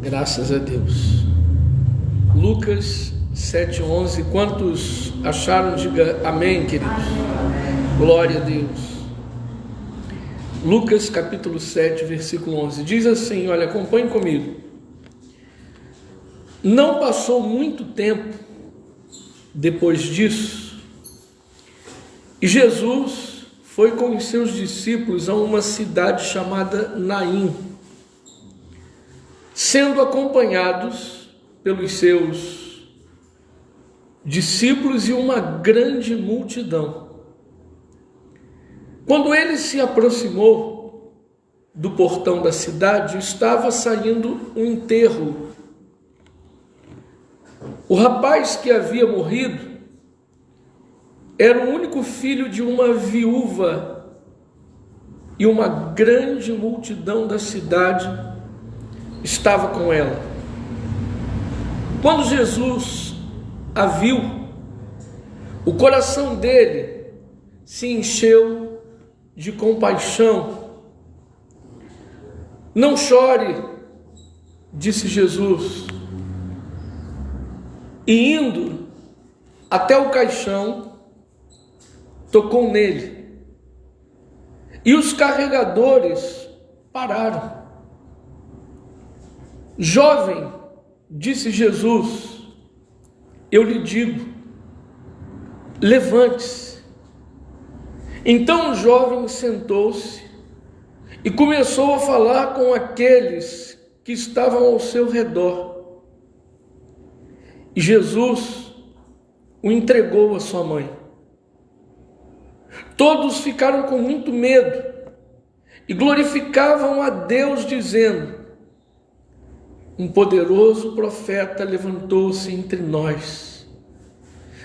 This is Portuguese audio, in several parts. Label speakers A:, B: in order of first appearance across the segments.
A: Graças a Deus. Lucas 7:11. Quantos acharam? Diga amém, queridos. Glória a Deus. Lucas capítulo 7, versículo 11. Diz assim, olha, acompanhe comigo. Não passou muito tempo depois disso, e Jesus foi com os seus discípulos a uma cidade chamada Naim, sendo acompanhados pelos seus discípulos e uma grande multidão. Quando ele se aproximou do portão da cidade, estava saindo um enterro. O rapaz que havia morrido era o único filho de uma viúva, e uma grande multidão da cidade estava com ela. Quando Jesus a viu, o coração dele se encheu de compaixão. Não chore, disse Jesus, e indo até o caixão, tocou nele, e os carregadores pararam. Jovem, disse Jesus, eu lhe digo, levante-se. Então o jovem sentou-se e começou a falar com aqueles que estavam ao seu redor. E Jesus o entregou à sua mãe. Todos ficaram com muito medo e glorificavam a Deus, dizendo: um poderoso profeta levantou-se entre nós.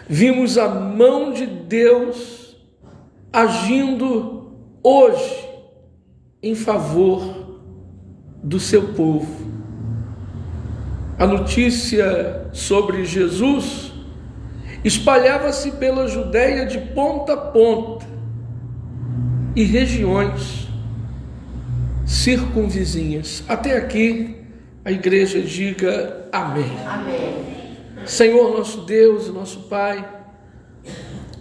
A: Vimos a mão de Deus agindo hoje em favor do seu povo. A notícia sobre Jesus espalhava-se pela Judéia de ponta a ponta e regiões circunvizinhas. Até aqui a igreja diga amém.
B: Amém.
A: Senhor nosso Deus e nosso Pai,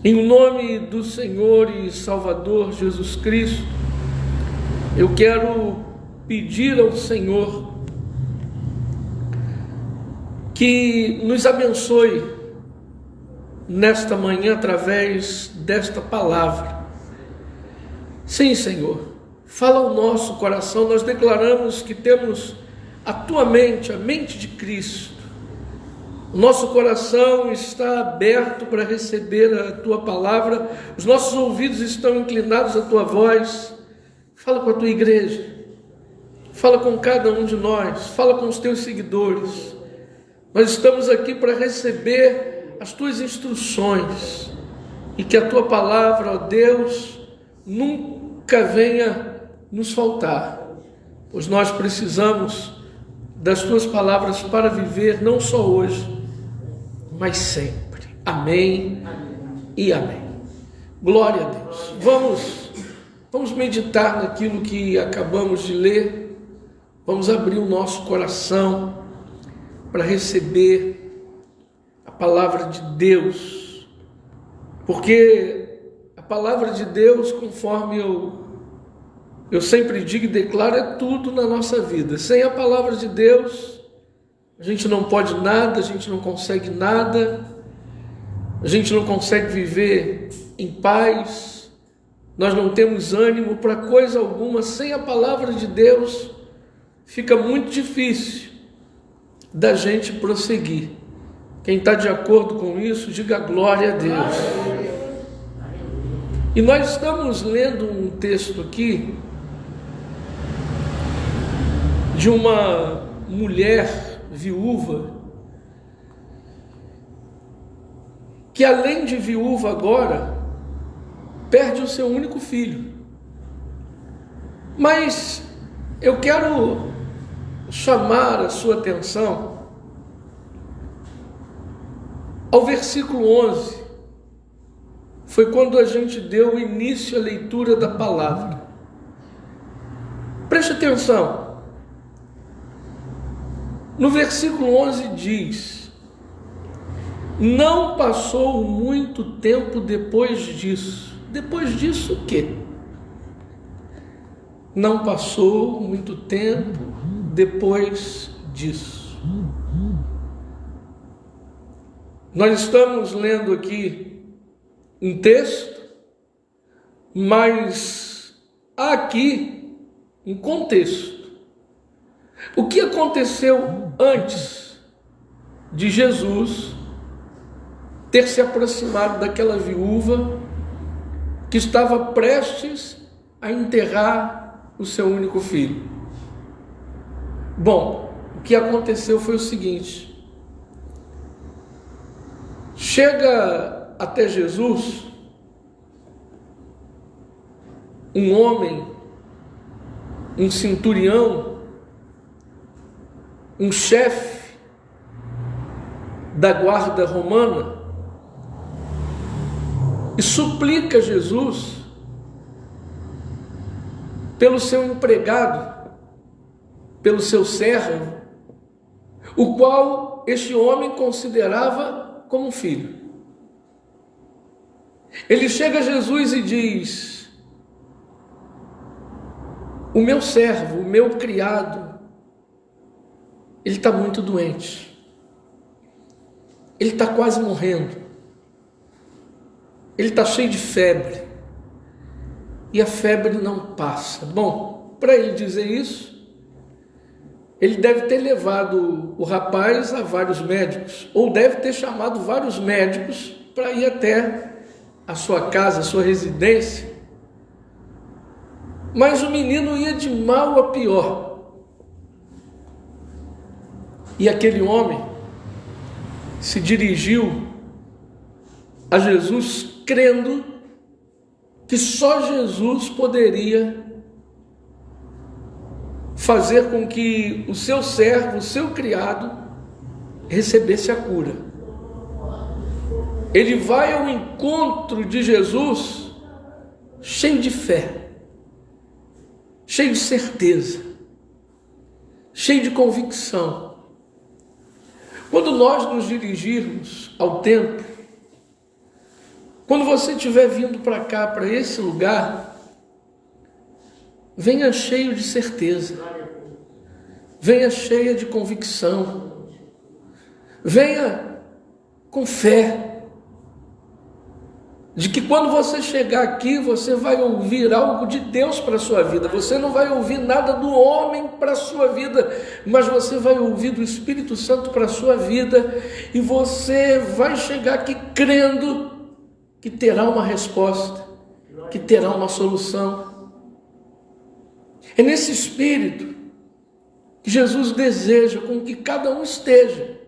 A: em nome do Senhor e Salvador Jesus Cristo, eu quero pedir ao Senhor que nos abençoe nesta manhã através desta palavra. Sim, Senhor, fala ao nosso coração. Nós declaramos que temos a tua mente, a mente de Cristo. O nosso coração está aberto para receber a tua palavra, os nossos ouvidos estão inclinados à tua voz. Fala com a tua igreja, fala com cada um de nós, fala com os teus seguidores. Nós estamos aqui para receber as tuas instruções, e que a tua palavra, ó Deus, nunca venha nos faltar, pois nós precisamos das tuas palavras para viver não só hoje, mas sempre. Amém e amém. Glória a Deus. Vamos meditar naquilo que acabamos de ler. Vamos abrir o nosso coração para receber a palavra de Deus, porque a palavra de Deus, conforme eu sempre digo e declaro, é tudo na nossa vida. Sem a palavra de Deus, a gente não pode nada, a gente não consegue nada, a gente não consegue viver em paz, nós não temos ânimo para coisa alguma. Sem a palavra de Deus, fica muito difícil da gente prosseguir. Quem está de acordo com isso, diga glória a Deus. E nós estamos lendo um texto aqui de uma mulher viúva, que além de viúva agora, perde o seu único filho. Mas eu quero chamar a sua atenção ao versículo 11. Foi quando a gente deu início à leitura da palavra. Preste atenção. No versículo 11 diz: não passou muito tempo depois disso. Depois disso o quê? Não passou muito tempo depois disso. Nós estamos lendo aqui um texto, mas há aqui um contexto. O que aconteceu antes de Jesus ter se aproximado daquela viúva que estava prestes a enterrar o seu único filho? Bom, o que aconteceu foi o seguinte: chega até Jesus um homem, um centurião, um chefe da guarda romana, e suplica Jesus pelo seu empregado, pelo seu servo, o qual este homem considerava como um filho. Ele chega a Jesus e diz: o meu servo, o meu criado, ele está muito doente. Ele está quase morrendo. Ele está cheio de febre. E a febre não passa. Bom, para ele dizer isso, ele deve ter levado o rapaz a vários médicos, ou deve ter chamado vários médicos para ir até a sua casa, a sua residência. Mas o menino ia de mal a pior. E aquele homem se dirigiu a Jesus crendo que só Jesus poderia fazer com que o seu servo, o seu criado, recebesse a cura. Ele vai ao encontro de Jesus cheio de fé, cheio de certeza, cheio de convicção. Quando nós nos dirigirmos ao templo, quando você estiver vindo para cá, para esse lugar, venha cheio de certeza, venha cheia de convicção, venha com fé, de que quando você chegar aqui, você vai ouvir algo de Deus para a sua vida. Você não vai ouvir nada do homem para a sua vida, mas você vai ouvir do Espírito Santo para a sua vida, e você vai chegar aqui crendo que terá uma resposta, que terá uma solução. É nesse espírito que Jesus deseja com que cada um esteja.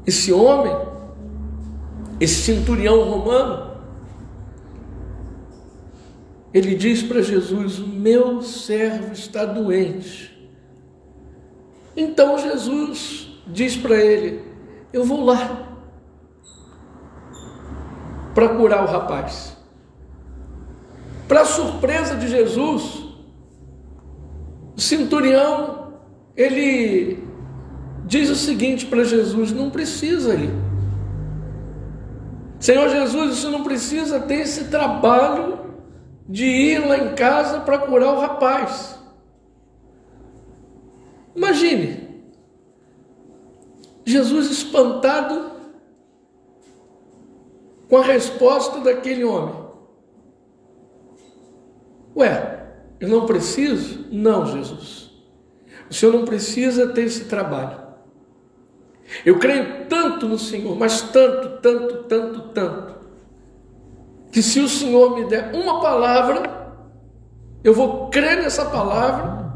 A: Esse homem, esse centurião romano, ele diz para Jesus: o meu servo está doente. Então Jesus diz para ele: eu vou lá para curar o rapaz. Para surpresa de Jesus, o centurião, ele diz o seguinte para Jesus: não precisa ir. Senhor Jesus, você não precisa ter esse trabalho de ir lá em casa para curar o rapaz. Imagine, Jesus espantado com a resposta daquele homem. Ué, eu não preciso? Não, Jesus. O Senhor não precisa ter esse trabalho. Eu creio tanto no Senhor, mas tanto, que se o Senhor me der uma palavra, eu vou crer nessa palavra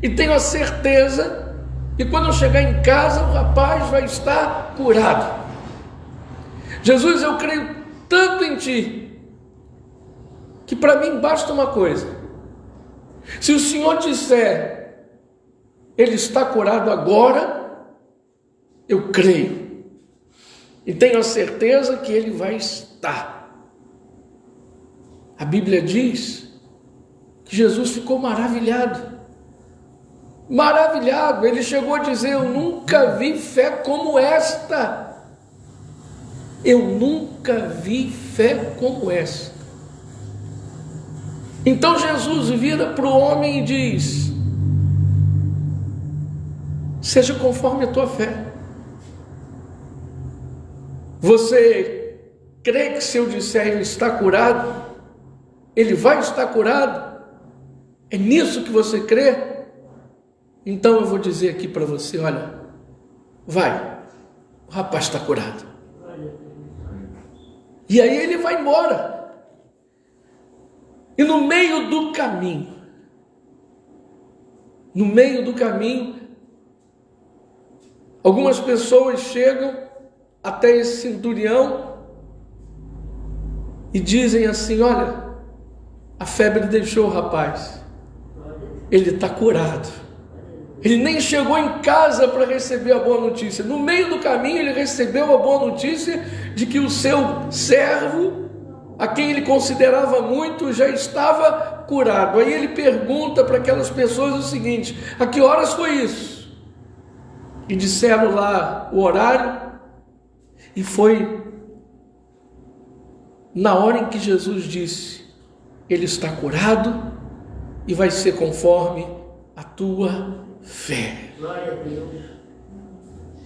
A: e tenho a certeza que quando eu chegar em casa, o rapaz vai estar curado. Jesus, eu creio tanto em Ti, que para mim basta uma coisa: se o Senhor disser, ele está curado agora, eu creio e tenho a certeza que ele vai estar. A Bíblia diz que Jesus ficou maravilhado. maravilhado. Ele chegou a dizer: eu nunca vi fé como esta. Eu nunca vi fé como esta. Então Jesus vira para o homem e diz: seja conforme a tua fé. Você crê que se eu disser ele está curado, ele vai estar curado? É nisso que você crê? Então eu vou dizer aqui para você: olha, vai, o rapaz está curado. E aí ele vai embora. E no meio do caminho, algumas pessoas chegam até esse centurião e dizem assim: olha, a febre deixou o rapaz, ele está curado. Ele nem chegou em casa para receber a boa notícia. No meio do caminho ele recebeu a boa notícia de que o seu servo, a quem ele considerava muito, já estava curado. Aí ele pergunta para aquelas pessoas o seguinte: a que horas foi isso? E disseram lá o horário, e foi na hora em que Jesus disse: ele está curado e vai ser conforme a tua fé.
B: Glória a Deus.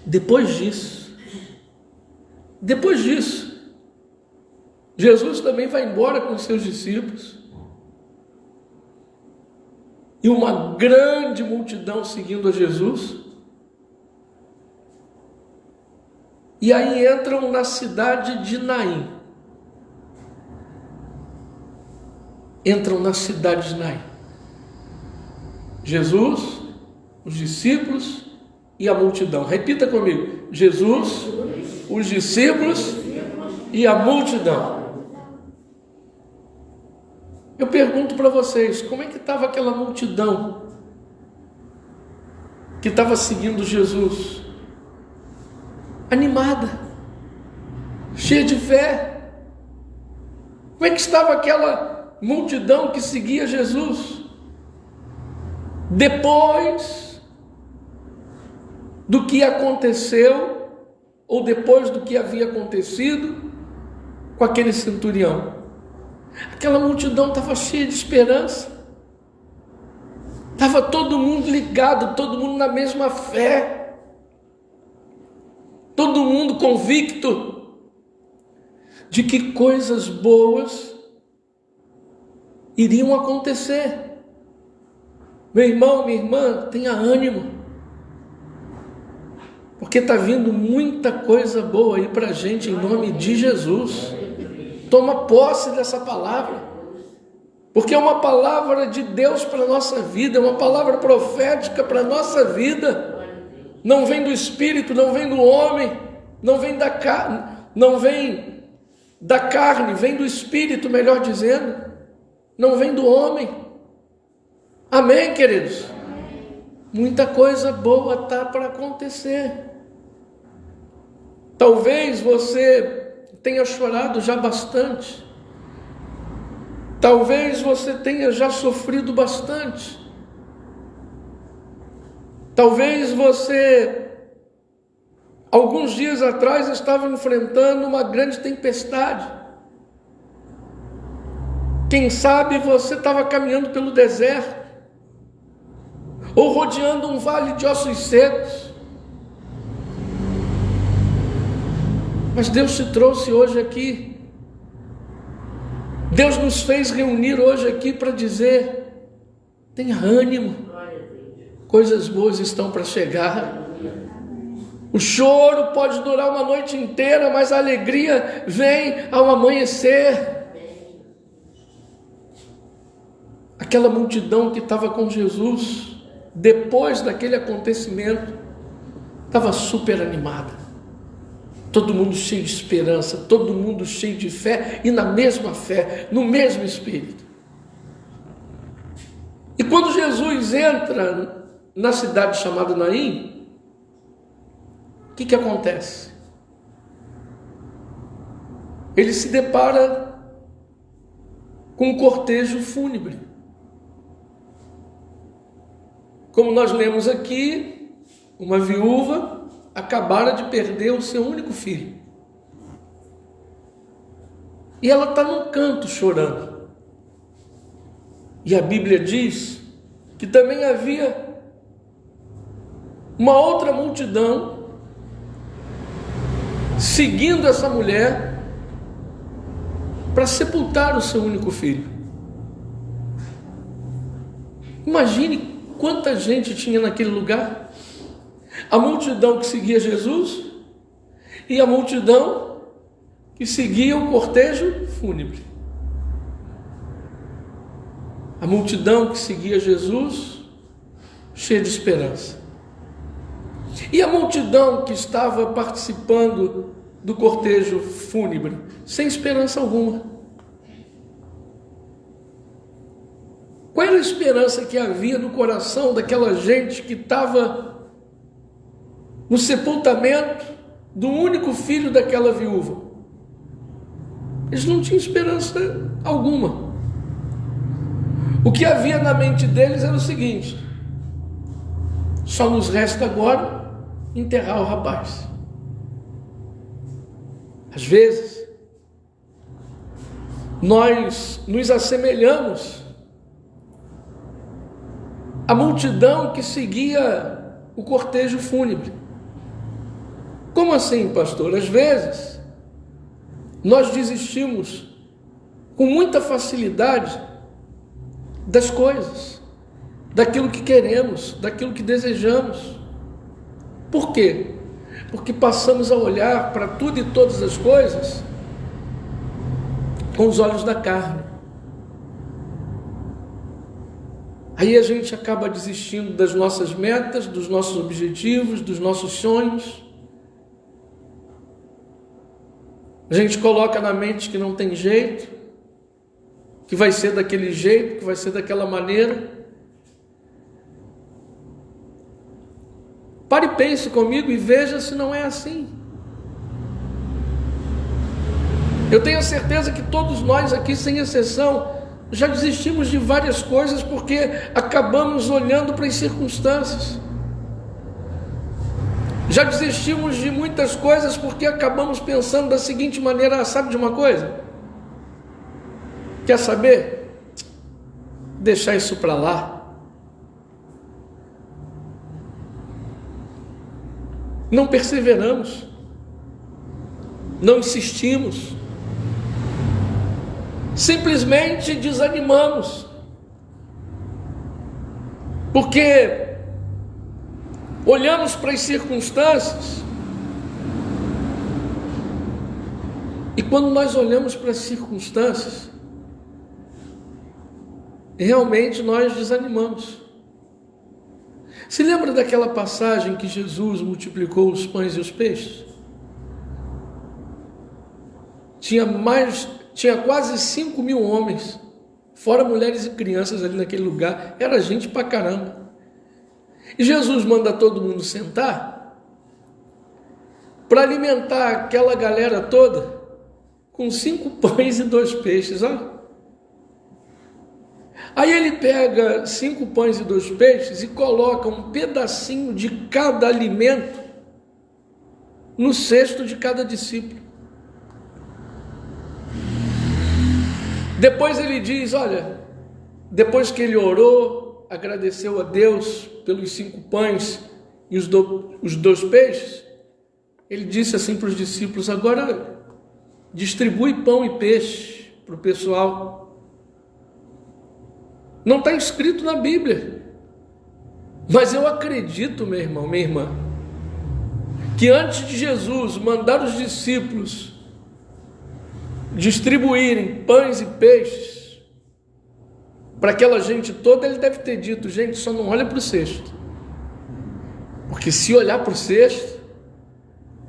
A: Depois disso, Jesus também vai embora com os seus discípulos, e uma grande multidão seguindo a Jesus. E aí entram na cidade de Naim. Jesus, os discípulos e a multidão. Repita comigo: Jesus, os discípulos e a multidão. Eu pergunto para vocês: como é que estava aquela multidão que estava seguindo Jesus? Animada, cheia de fé. Como é que estava aquela multidão que seguia Jesus? Depois do que aconteceu, ou depois do que havia acontecido com aquele centurião, aquela multidão estava cheia de esperança, estava todo mundo ligado, todo mundo na mesma fé, todo mundo convicto de que coisas boas iriam acontecer. Meu irmão, minha irmã, tenha ânimo, porque está vindo muita coisa boa aí para a gente, em nome de Jesus. Toma posse dessa palavra, porque é uma palavra de Deus para a nossa vida, é uma palavra profética para a nossa vida. Não vem do Espírito, não vem do homem, não vem da carne, vem do Espírito, melhor dizendo, não vem do homem. Amém, queridos? Muita coisa boa está para acontecer. Talvez você tenha chorado já bastante. Talvez você tenha já sofrido bastante. Talvez você, alguns dias atrás, estava enfrentando uma grande tempestade. Quem sabe você estava caminhando pelo deserto, ou rodeando um vale de ossos secos. Mas Deus te trouxe hoje aqui. Deus nos fez reunir hoje aqui para dizer: tenha ânimo, coisas boas estão para chegar. O choro pode durar uma noite inteira, mas a alegria vem ao amanhecer. Aquela multidão que estava com Jesus, depois daquele acontecimento, estava super animada. Todo mundo cheio de esperança, todo mundo cheio de fé, e na mesma fé, no mesmo Espírito. E quando Jesus entra na cidade chamada Naim, o que acontece? Ele se depara com um cortejo fúnebre. Como nós lemos aqui, uma viúva acabara de perder o seu único filho. E ela está num canto chorando. E a Bíblia diz que também havia uma outra multidão seguindo essa mulher para sepultar o seu único filho. Imagine quanta gente tinha naquele lugar. A multidão que seguia Jesus e a multidão que seguia o cortejo fúnebre. A multidão que seguia Jesus cheia de esperança. E a multidão que estava participando do cortejo fúnebre sem esperança alguma. Qual era a esperança que havia no coração daquela gente que estava no sepultamento do único filho daquela viúva? Eles não tinham esperança alguma. O que havia na mente deles era o seguinte: só nos resta agora enterrar o rapaz. Às vezes, nós nos assemelhamos à multidão que seguia o cortejo fúnebre. Como assim, pastor? Às vezes, nós desistimos com muita facilidade das coisas, daquilo que queremos, daquilo que desejamos. Por quê? Porque passamos a olhar para tudo e todas as coisas com os olhos da carne. Aí a gente acaba desistindo das nossas metas, dos nossos objetivos, dos nossos sonhos. A gente coloca na mente que não tem jeito, que vai ser daquele jeito, que vai ser daquela maneira. Pare e pense comigo e veja se não é assim. Eu tenho certeza que todos nós aqui, sem exceção, já desistimos de várias coisas porque acabamos olhando para as circunstâncias. Já desistimos de muitas coisas porque acabamos pensando da seguinte maneira: sabe de uma coisa? Quer saber? Deixar isso para lá. Não perseveramos, não insistimos, simplesmente desanimamos, porque olhamos para as circunstâncias, e quando nós olhamos para as circunstâncias, realmente nós desanimamos. Se lembra daquela passagem que Jesus multiplicou os pães e os peixes? Tinha quase 5.000 homens, fora mulheres e crianças ali naquele lugar. Era gente pra caramba. E Jesus manda todo mundo sentar para alimentar aquela galera toda com 5 pães e 2 peixes, olha. Aí ele pega 5 pães e 2 peixes e coloca um pedacinho de cada alimento no cesto de cada discípulo. Depois ele diz, olha, depois que ele orou, agradeceu a Deus pelos 5 pães e os 2 peixes, ele disse assim para os discípulos: agora distribui pão e peixe para o pessoal. Não está escrito na Bíblia, mas eu acredito, meu irmão, minha irmã, que antes de Jesus mandar os discípulos distribuírem pães e peixes para aquela gente toda, ele deve ter dito: gente, só não olha para o cesto, porque se olhar para o cesto,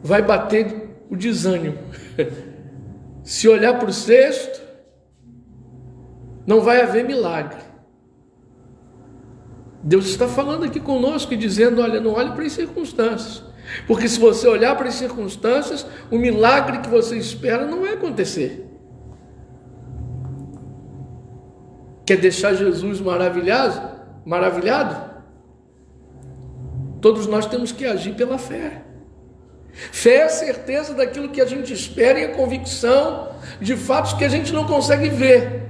A: vai bater o desânimo. Se olhar para o cesto, não vai haver milagre. Deus está falando aqui conosco e dizendo: olha, não olhe para as circunstâncias, porque se você olhar para as circunstâncias, o milagre que você espera não vai acontecer. Quer deixar Jesus maravilhado? todos nós temos que agir pela fé. Fé é a certeza daquilo que a gente espera e a convicção de fatos que a gente não consegue ver.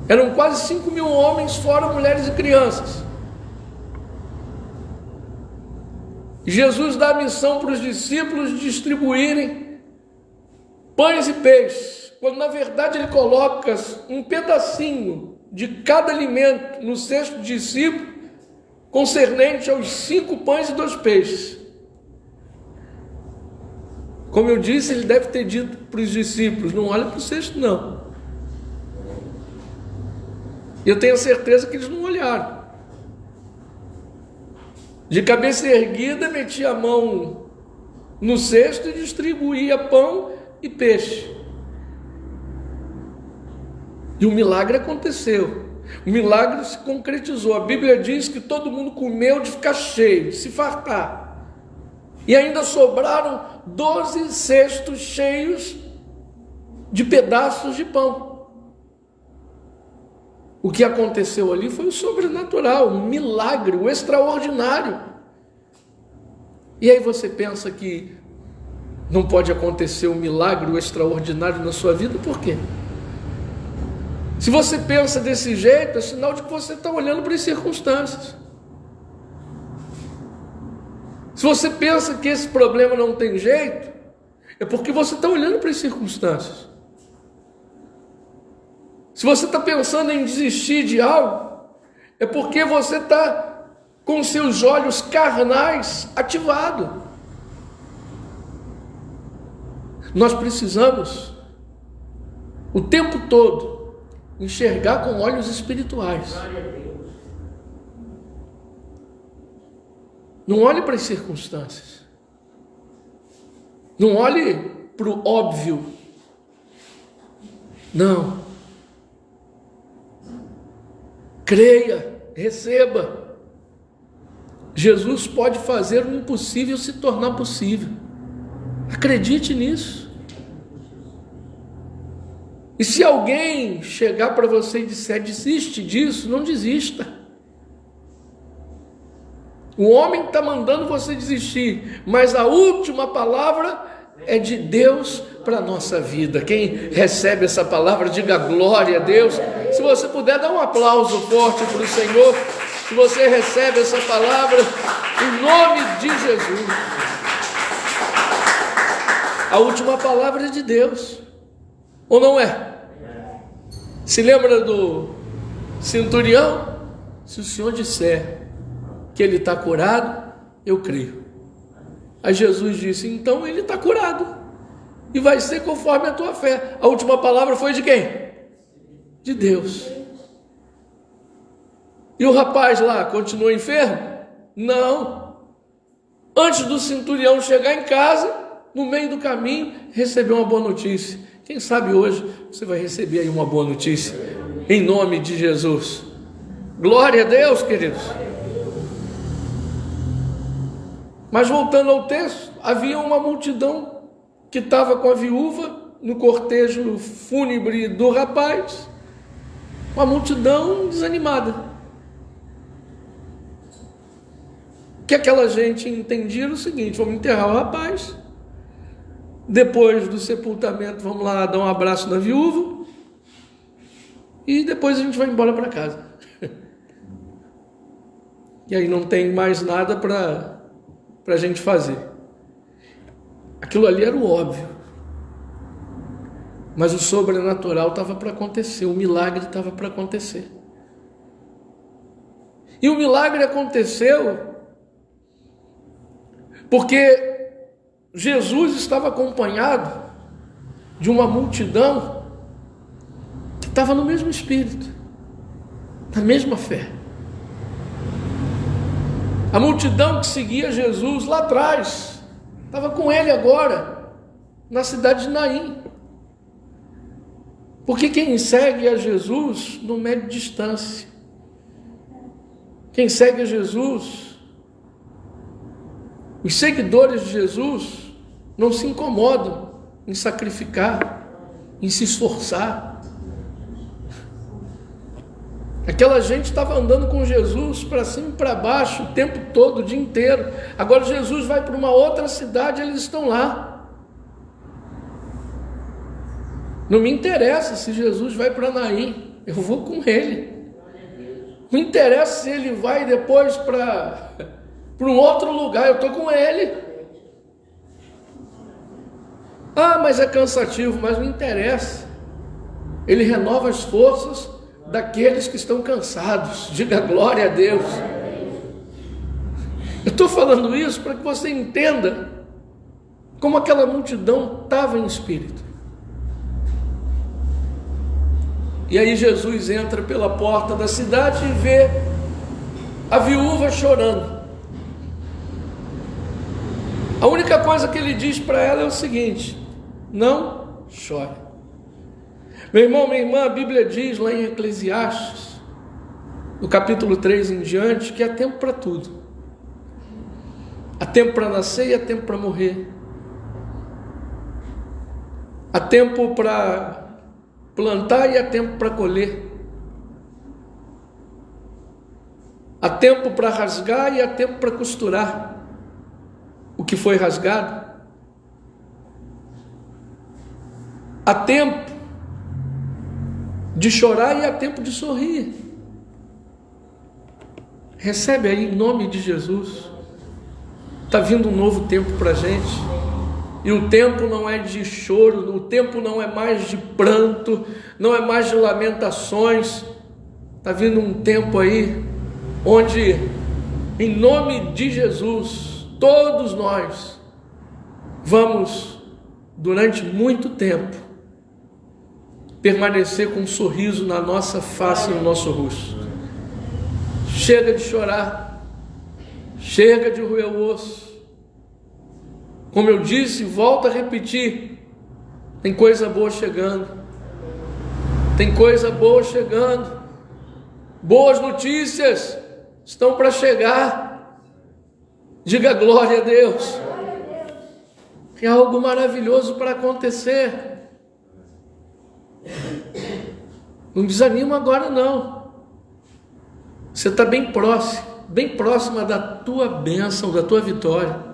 A: Eram quase 5.000 homens, fora mulheres e crianças. Jesus dá a missão para os discípulos de distribuírem pães e peixes, quando na verdade ele coloca um pedacinho de cada alimento no cesto do discípulo, concernente aos 5 pães e 2 peixes. Como eu disse, ele deve ter dito para os discípulos: não olha para o cesto não. E eu tenho certeza que eles não olharam. De cabeça erguida, metia a mão no cesto e distribuía pão e peixe. E o milagre aconteceu. O milagre se concretizou. A Bíblia diz que todo mundo comeu de ficar cheio, de se fartar. E ainda sobraram 12 cestos cheios de pedaços de pão. O que aconteceu ali foi o sobrenatural, o milagre, o extraordinário. E aí você pensa que não pode acontecer um milagre, o extraordinário na sua vida, por quê? Se você pensa desse jeito, é sinal de que você está olhando para as circunstâncias. Se você pensa que esse problema não tem jeito, é porque você está olhando para as circunstâncias. Se você está pensando em desistir de algo, é porque você está com seus olhos carnais ativados. Nós precisamos, o tempo todo, enxergar com olhos espirituais. Não olhe para as circunstâncias. Não olhe para o óbvio. Não. Creia, receba. Jesus pode fazer o impossível se tornar possível. Acredite nisso. E se alguém chegar para você e disser: desiste disso, não desista. O homem está mandando você desistir, mas a última palavra é de Deus para a nossa vida. Quem recebe essa palavra, diga glória a Deus. Se você puder, dá um aplauso forte para o Senhor, se você recebe essa palavra, em nome de Jesus. A última palavra é de Deus, ou não é? Se lembra do centurião? Se o Senhor disser que ele está curado, eu creio. Aí Jesus disse: então ele está curado, e vai ser conforme a tua fé. A última palavra foi de quem? De Deus. E o rapaz lá continuou enfermo? Não. Antes do centurião chegar em casa, no meio do caminho, recebeu uma boa notícia. Quem sabe hoje você vai receber aí uma boa notícia, em nome de Jesus. Glória a Deus, queridos. Mas voltando ao texto, havia uma multidão que estava com a viúva no cortejo fúnebre do rapaz, uma multidão desanimada. O que aquela gente entendia era o seguinte: vamos enterrar o rapaz, depois do sepultamento vamos lá dar um abraço na viúva, e depois a gente vai embora para casa. E aí não tem mais nada para a gente fazer. Aquilo ali era o óbvio, mas o sobrenatural estava para acontecer, o milagre estava para acontecer. E o milagre aconteceu porque Jesus estava acompanhado de uma multidão que estava no mesmo espírito, na mesma fé. A multidão que seguia Jesus lá atrás estava com ele agora na cidade de Naim. Porque quem segue a Jesus não mede distância. Quem segue a Jesus, os seguidores de Jesus, não se incomodam em sacrificar, em se esforçar. Aquela gente estava andando com Jesus para cima e para baixo o tempo todo, o dia inteiro. Agora Jesus vai para uma outra cidade, eles estão lá. Não me interessa se Jesus vai para Naim, eu vou com ele. Não interessa se ele vai depois para um outro lugar, eu estou com ele. Ah, mas é cansativo, mas não interessa. Ele renova as forças daqueles que estão cansados. Diga glória a Deus. Eu estou falando isso para que você entenda como aquela multidão estava em espírito. E aí Jesus entra pela porta da cidade e vê a viúva chorando. A única coisa que ele diz para ela é o seguinte: não chore. Meu irmão, minha irmã, a Bíblia diz lá em Eclesiastes, no capítulo 3 em diante, que há tempo para tudo. Há tempo para nascer e há tempo para morrer. Há tempo para plantar e há tempo para colher. Há tempo para rasgar e há tempo para costurar o que foi rasgado. Há tempo de chorar e há tempo de sorrir. Recebe aí em nome de Jesus. Está vindo um novo tempo para a gente. E o tempo não é de choro, o tempo não é mais de pranto, não é mais de lamentações. Está vindo um tempo aí onde, em nome de Jesus, todos nós vamos, durante muito tempo, permanecer com um sorriso na nossa face e no nosso rosto. Chega de chorar, chega de roer o osso. Como eu disse, volto a repetir, tem coisa boa chegando, tem coisa boa chegando, boas notícias estão para chegar. Diga glória a Deus. É algo maravilhoso para acontecer. Não desanima agora não. Você está bem próxima da tua bênção, da tua vitória.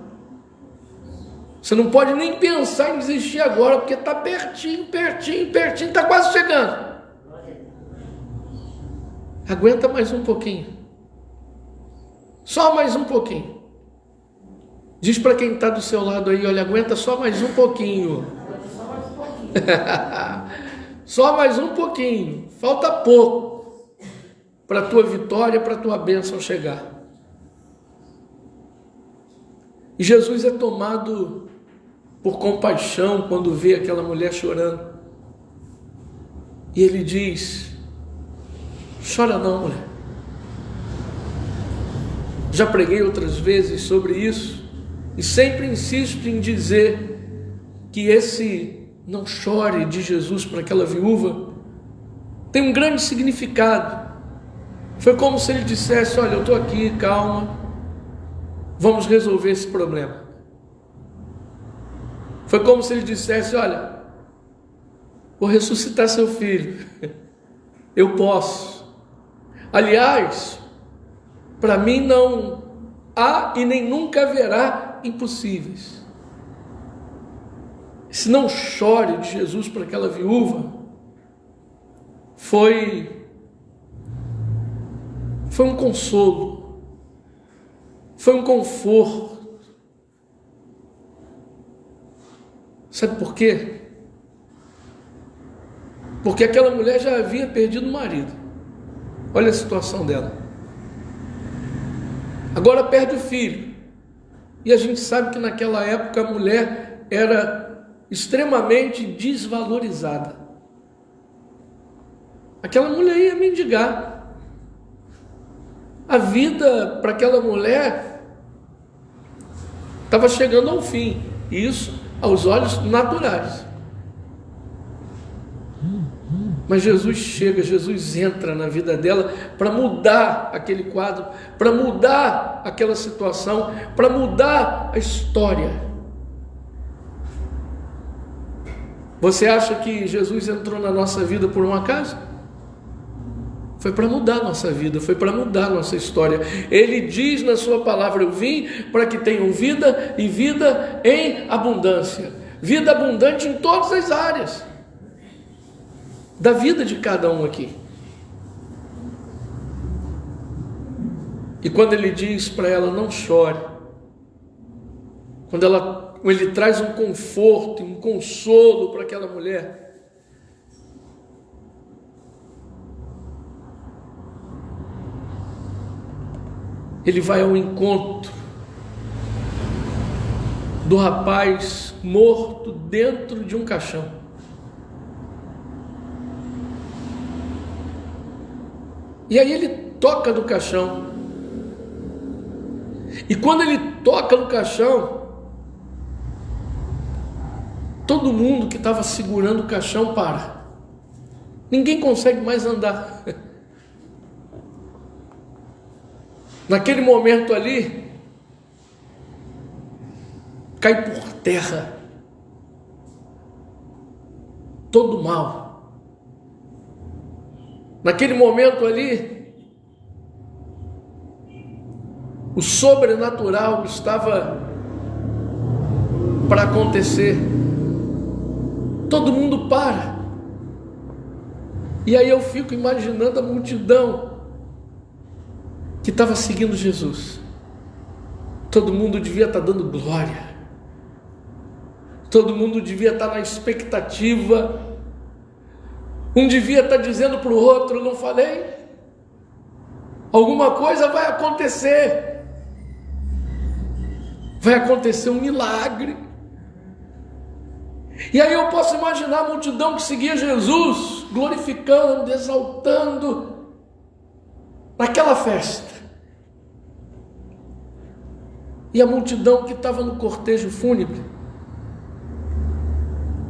A: Você não pode nem pensar em desistir agora, porque está pertinho, está quase chegando. Aguenta mais um pouquinho. Só mais um pouquinho. Diz para quem está do seu lado aí, olha, aguenta só mais um pouquinho. Só mais um pouquinho. Falta pouco para a tua vitória, para a tua bênção chegar. E Jesus é tomado por compaixão quando vê aquela mulher chorando. E ele diz: chora não, mulher. Já preguei outras vezes sobre isso e sempre insisto em dizer que esse não chore de Jesus para aquela viúva tem um grande significado. Foi como se ele dissesse: olha, eu estou aqui, calma, vamos resolver esse problema. Foi como se ele dissesse: olha, vou ressuscitar seu filho, eu posso. Aliás, para mim não há e nem nunca haverá impossíveis. Esse não chore de Jesus para aquela viúva foi um consolo, foi um conforto. Sabe por quê? Porque aquela mulher já havia perdido o marido. Olha a situação dela. Agora perde o filho. E a gente sabe que naquela época a mulher era extremamente desvalorizada. Aquela mulher ia mendigar. A vida para aquela mulher estava chegando ao fim. Isso aos olhos naturais. Mas Jesus chega, Jesus entra na vida dela para mudar aquele quadro, para mudar aquela situação, para mudar a história. Você acha que Jesus entrou na nossa vida por um acaso? Foi para mudar a nossa vida, foi para mudar a nossa história. Ele diz na sua palavra: eu vim para que tenham vida e vida em abundância. Vida abundante em todas as áreas da vida de cada um aqui. E quando ele diz para ela: não chore, quando ele traz um conforto, um consolo para aquela mulher, ele vai ao encontro do rapaz morto dentro de um caixão. E aí ele toca no caixão. E quando ele toca no caixão, todo mundo que estava segurando o caixão para. Ninguém consegue mais andar. Naquele momento ali, cai por terra todo o mal. Naquele momento ali, o sobrenatural estava para acontecer. Todo mundo para. E aí eu fico imaginando a multidão que estava seguindo Jesus. Todo mundo devia estar dando glória. Todo mundo devia estar na expectativa. Um devia estar dizendo para o outro: não falei? Alguma coisa vai acontecer. Vai acontecer um milagre. E aí eu posso imaginar a multidão que seguia Jesus, glorificando, exaltando, naquela festa. E a multidão que estava no cortejo fúnebre,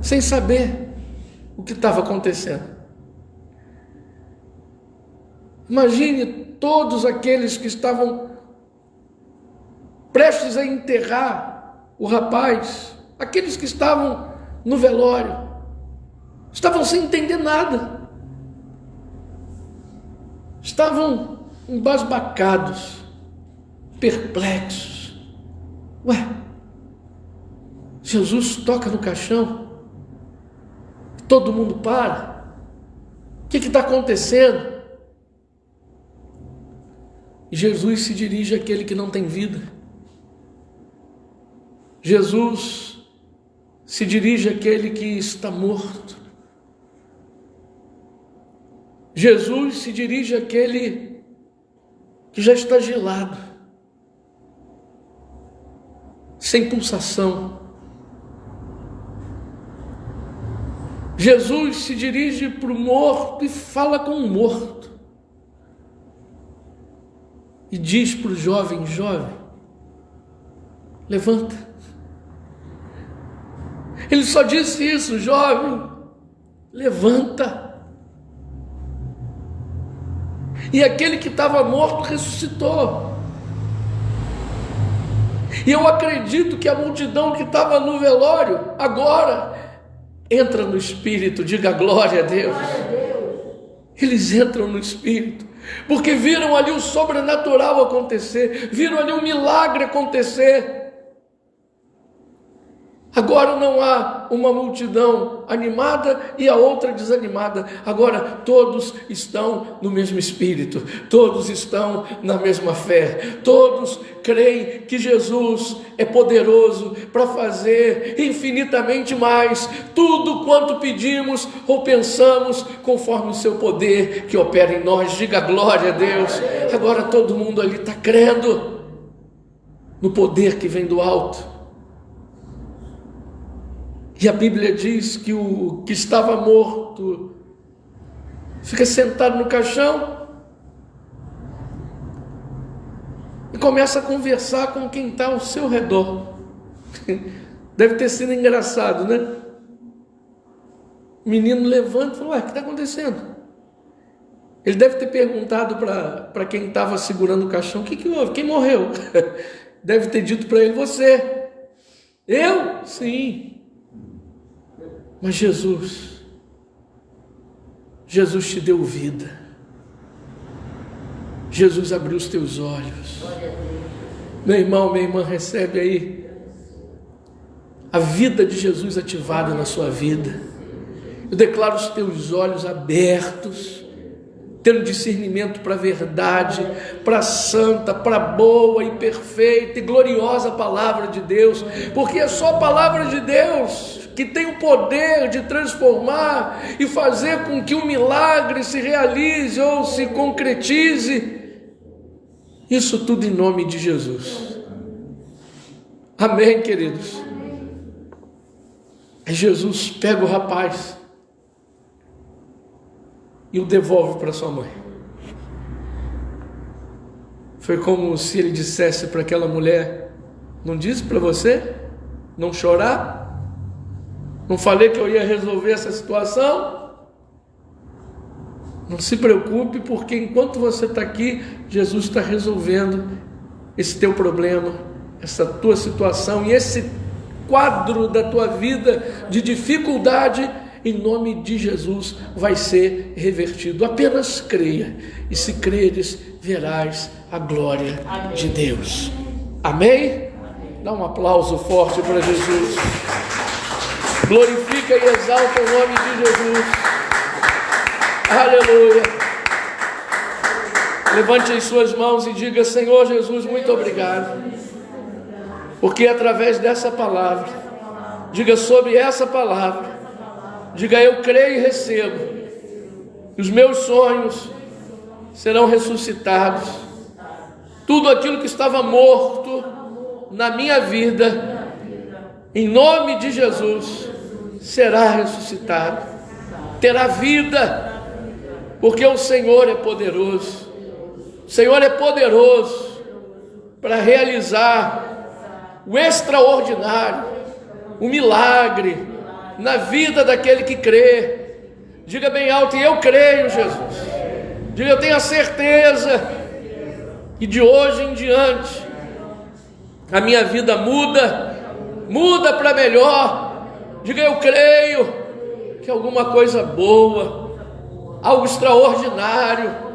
A: sem saber o que estava acontecendo. Imagine todos aqueles que estavam prestes a enterrar o rapaz, aqueles que estavam no velório, estavam sem entender nada, estavam embasbacados, perplexos. Ué, Jesus toca no caixão, todo mundo para. O que está acontecendo? E Jesus se dirige àquele que não tem vida. Jesus se dirige àquele que está morto. Jesus se dirige àquele que já está gelado, sem pulsação. Jesus se dirige para o morto e fala com o morto. E diz para o jovem: jovem, levanta. Ele só disse isso: jovem, levanta. E aquele que estava morto ressuscitou. E eu acredito que a multidão que estava no velório agora entra no Espírito. Diga glória a Deus. Glória a Deus. Eles entram no Espírito, porque viram ali o sobrenatural acontecer, viram ali um milagre acontecer. Agora não há uma multidão animada e a outra desanimada. Agora todos estão no mesmo espírito, todos estão na mesma fé, todos creem que Jesus é poderoso para fazer infinitamente mais, tudo quanto pedimos ou pensamos, conforme o seu poder que opera em nós. Diga glória a Deus. Agora todo mundo ali está crendo no poder que vem do alto. E a Bíblia diz que o que estava morto fica sentado no caixão e começa a conversar com quem está ao seu redor. Deve ter sido engraçado, né? O menino levanta e fala: ué, o que está acontecendo? Ele deve ter perguntado para quem estava segurando o caixão: o que houve? Quem morreu? Deve ter dito para ele: você. Eu? Sim. Mas Jesus te deu vida. Jesus abriu os teus olhos. Meu irmão, minha irmã, recebe aí a vida de Jesus ativada na sua vida. Eu declaro os teus olhos abertos, tendo discernimento para a verdade, para a santa, para a boa e perfeita e gloriosa palavra de Deus, porque é só a palavra de Deus que tem o poder de transformar e fazer com que um milagre se realize ou se concretize. Isso tudo em nome de Jesus. Amém, queridos? Aí Jesus pega o rapaz e o devolve para sua mãe. Foi como se ele dissesse para aquela mulher: não disse para você não chorar? Não falei que eu ia resolver essa situação? Não se preocupe, porque enquanto você está aqui, Jesus está resolvendo esse teu problema, essa tua situação e esse quadro da tua vida de dificuldade. Em nome de Jesus vai ser revertido. Apenas creia, e se creres, verás a glória de Deus. Amém? Dá um aplauso forte para Jesus. Glorifica e exalta o nome de Jesus. Aleluia. Levante as suas mãos e diga: Senhor Jesus, muito obrigado, porque através dessa palavra, diga sobre essa palavra, diga: eu creio e recebo, os meus sonhos serão ressuscitados, tudo aquilo que estava morto na minha vida, em nome de Jesus, será ressuscitado, terá vida, porque o Senhor é poderoso. O Senhor é poderoso para realizar o extraordinário, o milagre na vida daquele que crê. Diga bem alto: e eu creio, Jesus. Diga: eu tenho a certeza que de hoje em diante a minha vida muda para melhor. Diga: eu creio que alguma coisa boa, algo extraordinário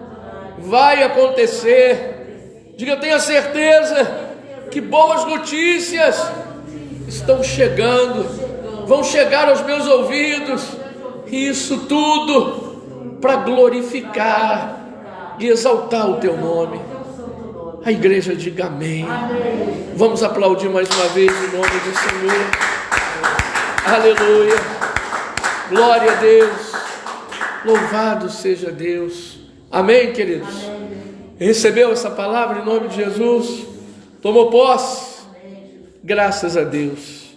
A: vai acontecer. Diga: eu tenho a certeza que boas notícias estão chegando, vão chegar aos meus ouvidos, e isso tudo para glorificar e exaltar o teu nome. A igreja diga amém. Vamos aplaudir mais uma vez em nome do Senhor. Aleluia. Glória a Deus. Louvado seja Deus. Amém, queridos? Recebeu essa palavra em nome de Jesus? Tomou posse? Graças a Deus.